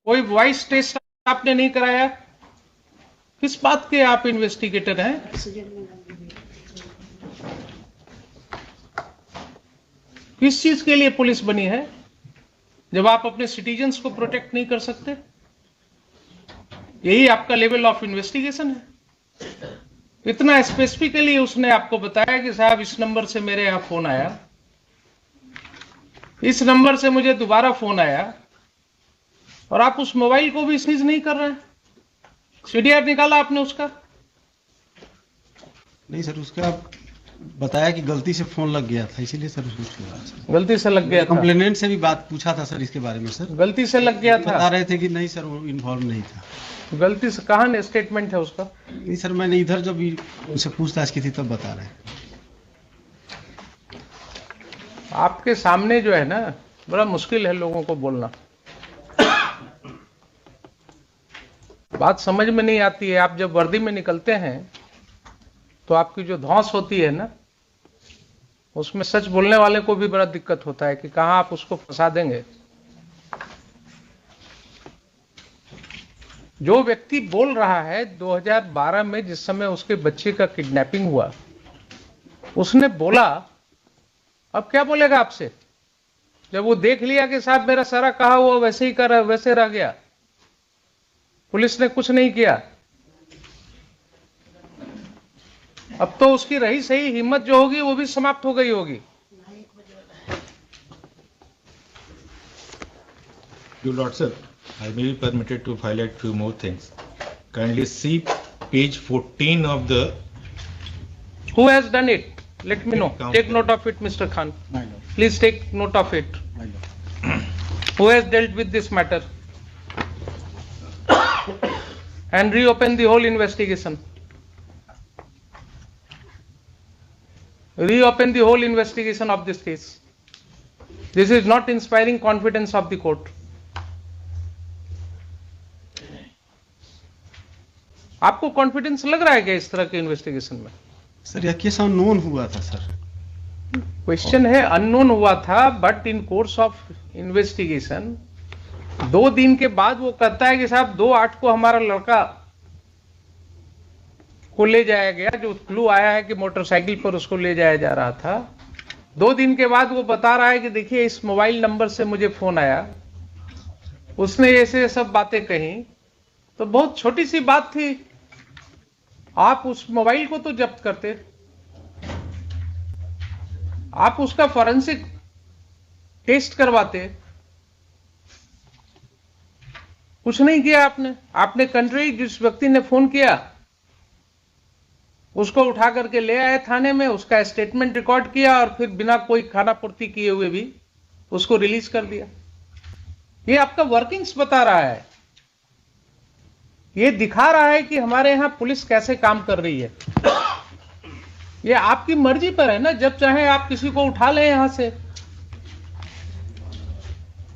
कोई voice test आपने नहीं कराया? किस बात के आप इन्वेस्टिगेटर हैं? किस चीज के लिए पुलिस बनी है जब आप अपने सिटीजन्स को प्रोटेक्ट नहीं कर सकते? यही आपका लेवल ऑफ इन्वेस्टिगेशन है? इतना स्पेसिफिकली उसने आपको बताया कि साहब इस नंबर से मेरे यहां फोन आया, इस नंबर से मुझे दोबारा फोन आया, और आप उस मोबाइल को भी सीज नहीं कर रहे हैं? सीडीआर निकाला आपने उसका? नहीं सर, उसका बताया कि गलती से फोन लग गया था, इसीलिए सर उसको गलती से लग गया था? कंप्लेनेंट से भी बात पूछा था सर इसके बारे में। सर गलती से लग गया था? बता रहे थे कि नहीं सर वो इन्वॉल्व नहीं था। गलती से कहां स्टेटमेंट है उसका? नहीं सर, मैंने इधर जब उनसे पूछताछ की थी तब बता रहे हैं। आपके सामने जो है ना, बड़ा मुश्किल है लोगों को बोलना, बात समझ में नहीं आती है। आप जब वर्दी में निकलते हैं तो आपकी जो धौंस होती है ना, उसमें सच बोलने वाले को भी बड़ा दिक्कत होता है कि कहां आप उसको फंसा देंगे। जो व्यक्ति बोल रहा है 2012 में जिस समय उसके बच्चे का किडनैपिंग हुआ, उसने बोला, अब क्या बोलेगा आपसे? जब वो देख लिया कि साहब मेरा सारा कहा हुआ वैसे ही कर वैसे रह गया, पुलिस ने कुछ नहीं किया, अब तो उसकी रही सही हिम्मत जो होगी वो भी समाप्त हो गई होगी। Your Lordship, I may be permitted to highlight few more things. Kindly see page 14 of the. Who has done it? Let me know. Take note of it, Mr. Khan. Please take note of it. Who has dealt with this matter? And reopen the whole investigation. Reopen the whole investigation of this case. This is not inspiring confidence of the court. आपको confidence लग रहा है क्या इस तरह के investigation में? Sir यह केस अननोन हुआ था सर। क्वेश्चन है अननोन हुआ था, but in course of investigation 2 दिन के बाद वो कहता है कि साहब 2/8 को हमारा लड़का को ले जाया गया, जो क्लू आया है कि मोटरसाइकिल पर उसको ले जाया जा रहा था। 2 दिन के बाद वो बता रहा है कि देखिए इस मोबाइल नंबर से मुझे फोन आया, उसने ऐसे सब बातें कही। तो बहुत छोटी सी बात थी, आप उस मोबाइल को तो जब्त करते, आप उसका फॉरेंसिक टेस्ट करवाते, कुछ नहीं किया आपने। आपने कंट्री जिस व्यक्ति ने फोन किया उसको उठा करके ले आए थाने में, उसका स्टेटमेंट रिकॉर्ड किया और फिर बिना कोई खाना पूर्ति किए हुए भी उसको रिलीज कर दिया। ये आपका वर्किंग्स बता रहा है, ये दिखा रहा है कि हमारे यहां पुलिस कैसे काम कर रही है। ये आपकी मर्जी पर है ना, जब चाहे आप किसी को उठा लें यहां से।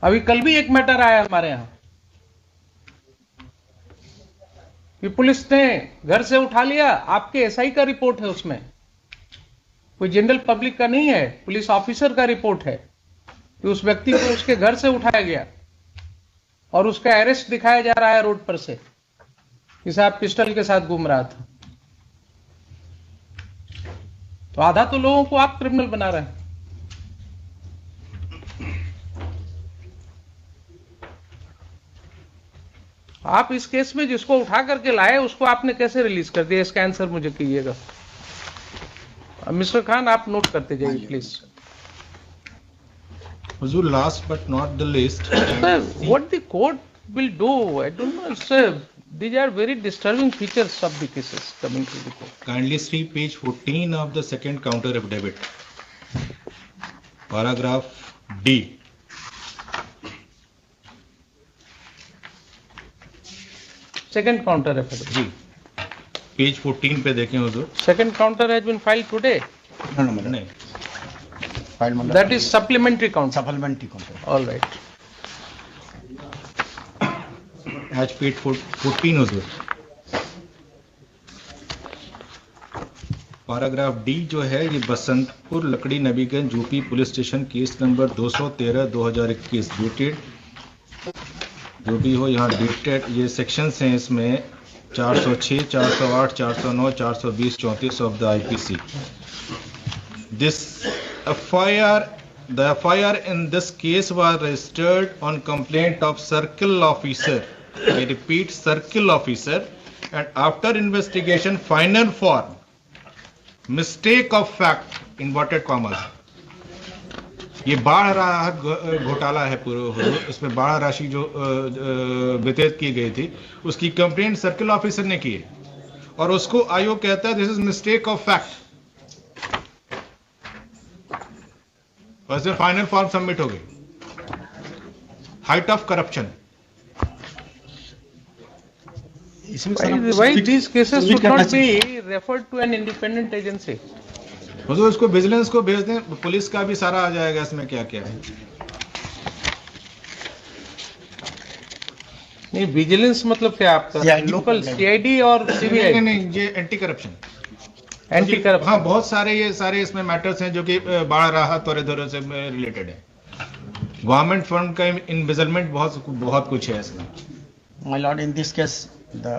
अभी कल भी एक मैटर आया हमारे यहां कि पुलिस ने घर से उठा लिया, आपके एसआई का रिपोर्ट है उसमें, कोई जनरल पब्लिक का नहीं है, पुलिस ऑफिसर का रिपोर्ट है कि उस व्यक्ति को उसके घर से उठाया गया और उसका अरेस्ट दिखाया जा रहा है रोड पर से कि साहब पिस्टल के साथ घूम रहा था। तो आधा तो लोगों को आप क्रिमिनल बना रहे हैं। आप इस केस में जिसको उठा करके लाए उसको आपने कैसे रिलीज कर दिया, इसका आंसर मुझे कीजिएगा। मिस्टर खान आप नोट करते जाइए please. Huzzur, last but not the least. Sir, what the court will do, I don't know, sir. These are very disturbing features of the cases coming to the court. Kindly see page 14 of the second counter affidavit. Paragraph D. Second counter affidavit. Ji page 14 पे देखें हुजूर। Second counter has been filed today. नहीं, That is supplementary counter. Supplementary counter. All right. आज page 14 हुजूर। Paragraph D जो है ये बसंतपुर लकड़ी Nabiganj UP police station case number 213/2021 dated जो भी हो, यहाँ डिटेड ये सेक्शंस हैं इसमें 406, 408, 409, 420, 34 of the IPC. This FIR, the FIR in this case was registered on complaint of circle officer. I repeat, circle officer. And after investigation, final form, mistake of fact, inverted commas. ये बाढ़ घोटाला है पूरा, इसमें बाढ़ राशि जो वितरित की गई थी उसकी कंप्लेंट सर्किल ऑफिसर ने की है और उसको आयोग कहता है this is mistake of fact और इसमें फाइनल फॉर्म सबमिट हो गई. Height of corruption. Why these cases should not be referred to an independent agency? तो इसको विजिलेंस को भेज दें, पुलिस का भी सारा आ जाएगा इसमें क्या क्या है. नहीं, विजिलेंस मतलब क्या आपका? लोकल CID और CBI? नहीं, ये एंटी करप्शन. Anti corruption. हाँ, बहुत सारे ये सारे इसमें मैटर्स हैं जो कि बाढ़ राहत और इधर से रिलेटेड है. गवर्नमेंट फंड का इन्वेस्टमेंट बहुत कुछ है इसमें. My lord, in this case, the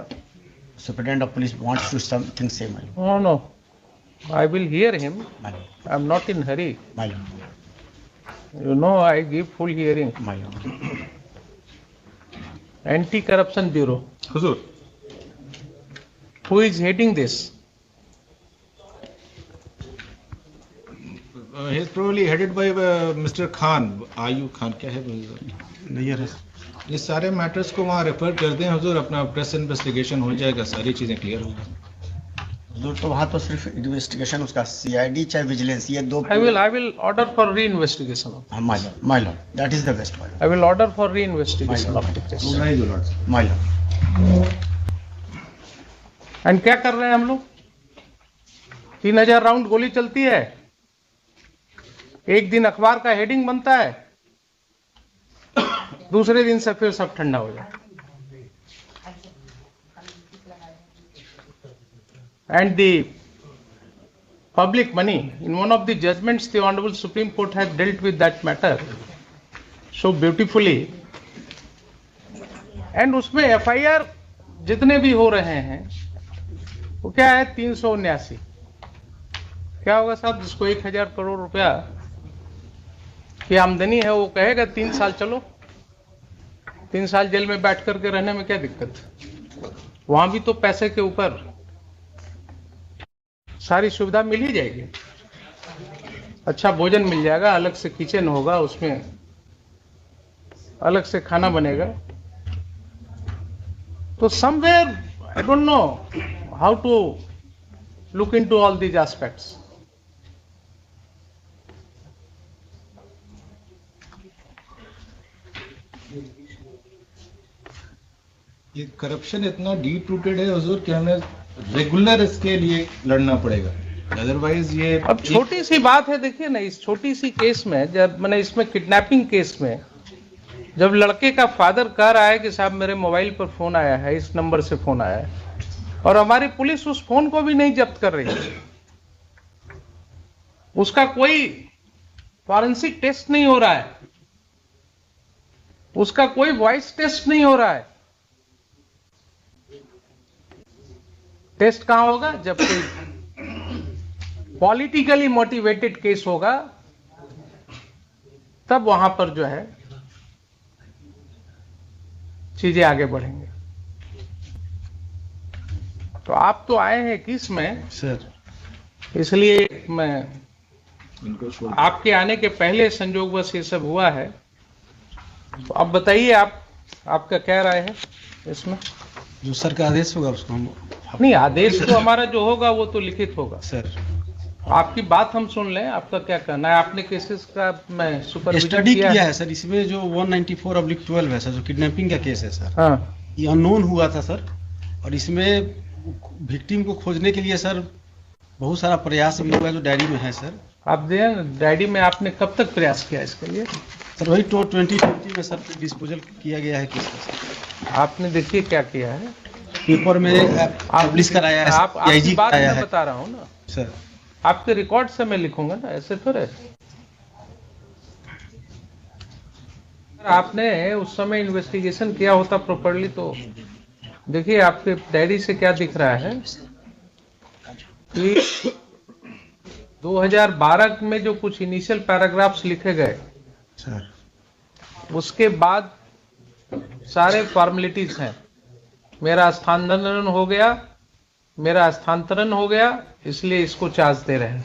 superintendent of police wants to something say, my lord. Oh no, I will hear him. My lord, I'm not in hurry. my lord, You know, I give full hearing. my lord. Anti-Corruption Bureau. Hazur. Who is heading this? He is probably headed by Mr. Khan. Ayub Khan क्या है? नहीं है. ये सारे matters को वहाँ refer कर दें हुजूर, अपना प्रेस इन्वेस्टिगेशन हो जाएगा, सारी चीजें क्लियर हो जाएंगी. तो वहाँ तो सिर्फ इन्वेस्टिगेशन उसका CID चाहे विजिलेंस ये दो. I will order for reinvestigation. My lord, that is the best, my lord. I will order for reinvestigation of the case. My lord. And क्या कर रहे हैं हम लोग? 3000 राउंड गोली चलती है, एक दिन अखबार का हेडिंग बनता है, दूसरे दिन से फिर सब ठंडा हो जाता है. And the public money, in one of the judgments, the Honorable Supreme Court has dealt with that matter so beautifully. And उसमें FIR जितने भी हो रहे हैं वो क्या है? 379. क्या होगा साहब, जिसको 1000 करोड़ रुपया की आमदनी है वो कहेगा 3 साल चलो, 3 साल जेल में बैठ करके रहने में क्या दिक्कत? वहां भी तो पैसे के ऊपर सारी सुविधा मिल ही जाएगी. अच्छा भोजन मिल जाएगा, अलग से किचन होगा, उसमें अलग से खाना बनेगा. तो somewhere I don't know how to look into all these aspects. ये करप्शन इतना डीप रूटेड है हुजूर कि हमें रेगुलर इसके लिए लड़ना पड़ेगा, अदरवाइज ये. अब छोटी सी बात है, देखिए ना, इस छोटी सी केस में, जब मैंने इसमें किडनैपिंग केस में जब लड़के का फादर कह रहा है कि साहब मेरे मोबाइल पर फोन आया है, इस नंबर से फोन आया है, और हमारी पुलिस उस फोन को भी नहीं जब्त कर रही है, उसका कोई फॉरेंसिक टेस्ट नहीं हो रहा है, उसका कोई वॉइस टेस्ट नहीं हो रहा है. टेस्ट कहां होगा? जब कोई पॉलिटिकली मोटिवेटेड केस होगा तब वहां पर जो है चीजें आगे बढ़ेंगे. तो आप तो आए हैं किस में सर, इसलिए मैं आपके आने के पहले संजोगवश ये सब हुआ है. तो अब बताइए, आपका क्या राय है इसमें? जो सर का आदेश होगा उसको हम. नहीं, आदेश तो हमारा जो होगा वो तो लिखित होगा सर, आपकी बात हम सुन लें, आपका क्या कहना है? आपने केसेस का मैं सुपरविजन स्टडी किया है सर. इसमें जो 194/12 है सर, जो किडनैपिंग का केस है सर, हाँ, ये अननोन हुआ था सर. और इसमें विक्टिम को खोजने के लिए सर बहुत सारा प्रयास भी हुआ जो डायरी में है सर. आप दें डायरी में. आपने कब तक प्रयास किया इसके लिए? सर वही 2020 में सर डिस्पोजल किया गया है केस का सर. आपने देखिए क्या किया है, पेपर में पब्लिश कराया है. आप आपकी PIG बात कराया मैं है बता रहा हूँ ना, सर. आपके रिकॉर्ड से मैं लिखूंगा ना, ऐसे थोड़े. आपने उस समय इन्वेस्टिगेशन किया होता प्रॉपरली तो देखिए आपके डायरी से क्या दिख रहा है कि 2012 में जो कुछ इनिशियल पैराग्राफ्स लिखे गए सर उसके बाद सारे फॉर्मेलिटीज हैं। मेरा स्थानांतरण हो गया इसलिए इसको चार्ज दे रहे हैं।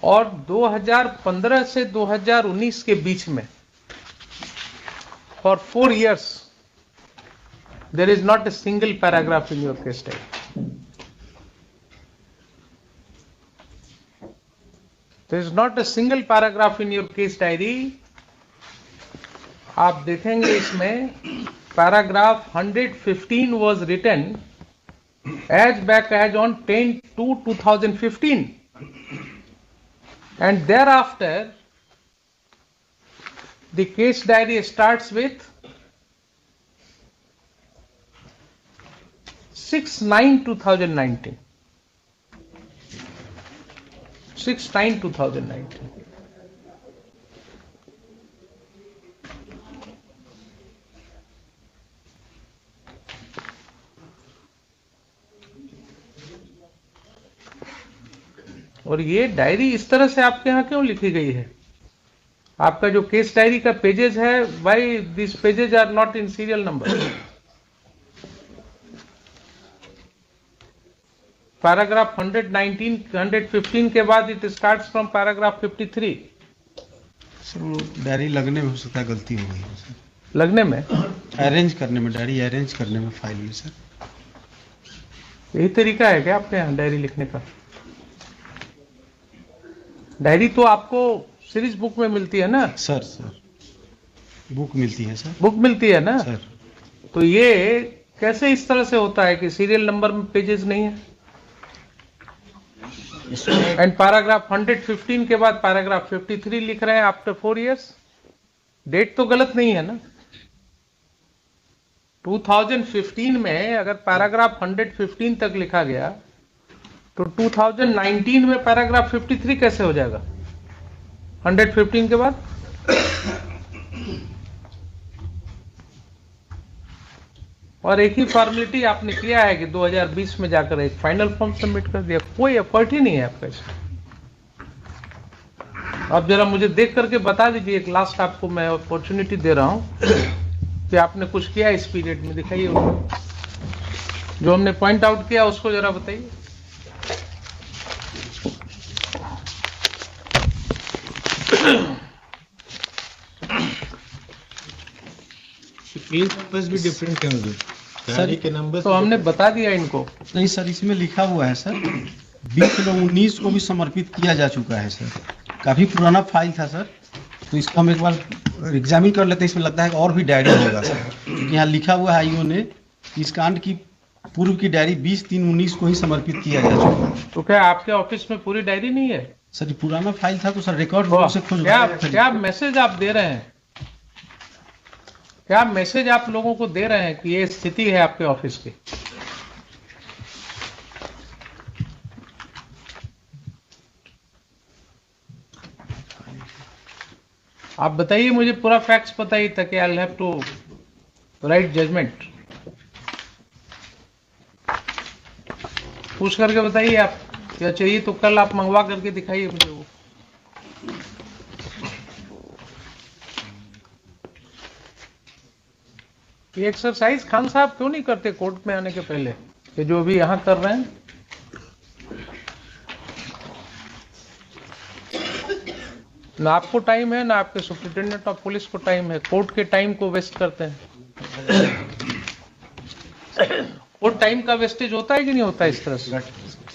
और 2015 से 2019 के बीच में for 4 years there is not a single paragraph in your case diary. There is not a single paragraph in your case diary. आप देखेंगे इसमें paragraph 115 was written as back as on 10/2/2015 and thereafter the case diary starts with 6/9/2019. 6/9/2019. और ये diary इस तरह से आपके यहाँ क्यों लिखी गई है? आपका जो केस डायरी का पेजेस है, why this pages are not in serial number? Paragraph 115 के बाद it starts from paragraph 53। Sir वो डायरी लगने में हो सकता है गलती हो गई है सर, लगने में, अरेंज करने में, डायरी अरेंज करने में फाइल में सर। यही तरीका है क्या आपके यहाँ डायरी लिखने का? डायरी तो आपको सीरीज बुक में मिलती है ना? सर बुक मिलती है सर। बुक मिलती है ना सर तो ये कैसे इस तरह से होता है कि सीरियल नंबर में पेजेस नहीं है? एंड पैराग्राफ 115 के बाद पैराग्राफ 53 लिख रहे हैं आफ्टर 4 years। डेट तो गलत नहीं है ना? 2015 में अगर पैराग्राफ 115 तक लिखा गया तो 2019 में पैराग्राफ 53 कैसे हो जाएगा 115 के बाद? और एक ही फॉर्मेलिटी आपने किया है कि 2020 में जाकर एक फाइनल फॉर्म सबमिट कर दिया। कोई एफर्ट ही नहीं है आपका इसमें। आप जरा मुझे देख करके बता दीजिए, एक लास्ट आपको मैं अपॉर्चुनिटी दे रहा हूं कि आपने कुछ किया इस पीरियड में, दिखाइए जो हमने पॉइंट आउट किया उसको जरा बताइए। नंबर्स भी डिफरेंट होंगे सर के नंबर तो हमने बता दिया इनको। नहीं सर, इसमें लिखा हुआ है सर 20/19 को भी समर्पित किया जा चुका है सर। काफी पुराना फाइल था सर, तो इसको हम एक बार एग्जामिन कर लेते हैं। इसमें लगता है कि और भी डायरी होगा सर, क्योंकि यहाँ लिखा हुआ है आईओ ने इस कांड की पूर्व की डायरी 20/3/19 को ही समर्पित किया जा चुका है। तो क्या आपके ऑफिस में पूरी डायरी नहीं है? सर ये पुराना फाइल था तो सर रिकॉर्ड से खोज क्या मैसेज आप दे रहे हैं? क्या मैसेज आप लोगों को दे रहे हैं कि ये स्थिति है आपके ऑफिस की? आप बताइए, मुझे पूरा फैक्ट्स बताइए ताकि I will have to write judgement. पूछ करके बताइए आप, क्या चाहिए तो कल आप मंगवा करके दिखाइए मुझे वो। ये एक्सरसाइज खान साहब क्यों नहीं करते कोर्ट में आने के पहले, कि जो अभी यहां कर रहे हैं? ना आपको टाइम है, ना आपके सुप्रिंटेंडेंट ऑफ पुलिस को टाइम है। कोर्ट के टाइम को वेस्ट करते हैं। कोर्ट टाइम का वेस्टेज होता है कि नहीं होता इस तरह से?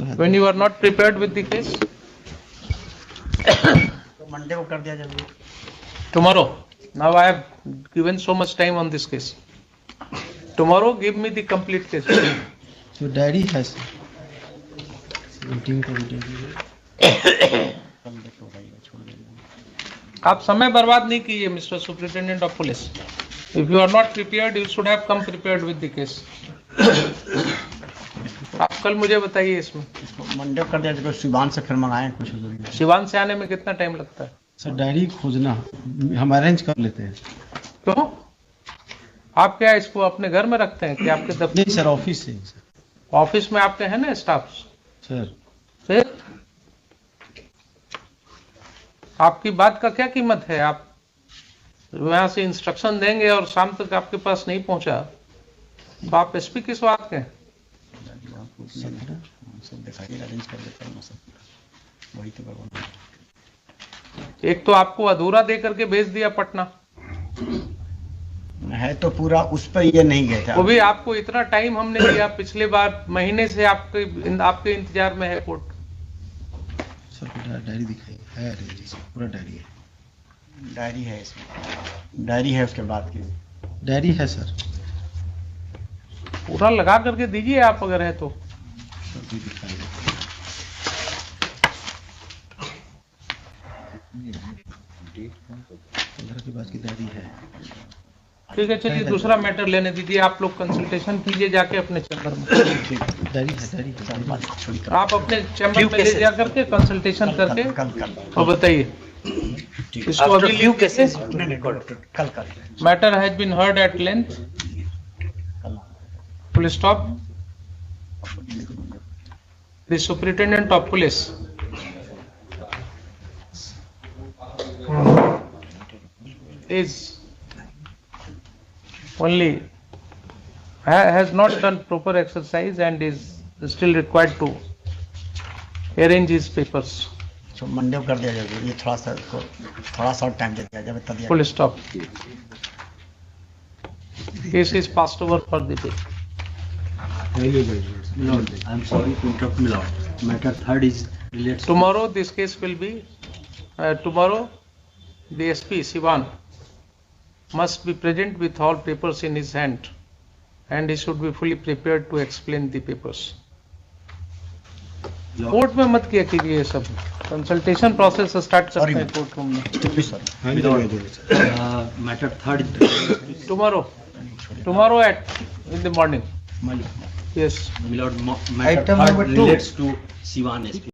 When you are not prepared with the case. तो मंडे को कर दिया जाएगा। Tomorrow, now I have given so much time on this case. Tomorrow give me the complete case. जो डायरी है सर मीटिंग को भी आप समय बर्बाद नहीं कीजिए mister superintendent of police. If you are not prepared you should have come prepared with the case. आप कल मुझे बताइए इसमें। मंडे को कर दिया जाएगा। शिवान से फिर मंगाए कुछ। सिवान से आने में कितना टाइम लगता है? सर डायरी खोजना हम अरेंज कर लेते हैं। क्यों? आप क्या इसको अपने घर में रखते हैं कि आपके दफ्तर? नहीं सर, ऑफिस से ही सर। ऑफिस में आपके हैं ना स्टाफ? सर फिर आपकी बात का क्या कीमत है? आप वहां से इंस्ट्रक्शन देंगे और शाम तक आपके पास नहीं पहुंचा तो आप एसपी किस बात के हैं? सब दिखाई अरेंज कर देता हूँ सब, वही तो करवाना। एक तो आपको अधूरा दे करके भेज दिया पटना, है तो पूरा, उस पर ये नहीं गए थे। वो भी आपको इतना टाइम हमने दिया, पिछले बार महीने से आपके इंतजार में है कोर्ट। सर डायरी दिखाइए, है अरेंज सर, पूरा डायरी है। डायरी है इसमें, डायरी है उसके बाद की। डायरी है सर, पूरा लगा करके दीजिए आप अगर है तो। सर भी दिखाइए। पंद्रह के बाद की डायरी है। ठीक है, चलिए दूसरा मैटर लेने दीजिए। आप लोग कंसल्टेशन कीजिए जाके अपने चैम्बर में। डायरी है। बात छोड़ी कर। आप अपने चैम्बर में ले जा करके कंसल्टेशन करके कल और बताइए इसको। अभी लीव केसेस कल matter has been heard at length, full stop. The superintendent of police is only has not done proper exercise and is still required to arrange his papers. तो मंडे को कर दिया जाएगा, ये थोड़ा सा टाइम दे दिया जाए बता दिया। Full stop. Case is passed over for the day. Lord, I am sorry to interrupt, my lord. Matter third is relates. Tomorrow this case will be tomorrow the SP Sivan must be present with all papers in his hand and he should be fully prepared to explain the papers. Court में मत किया कीजिए ये सब, consultation process start करते हैं court room में। Matter third. Tomorrow at in the morning. Yes. My lord, Item matter number third two. relates to Sivan SP.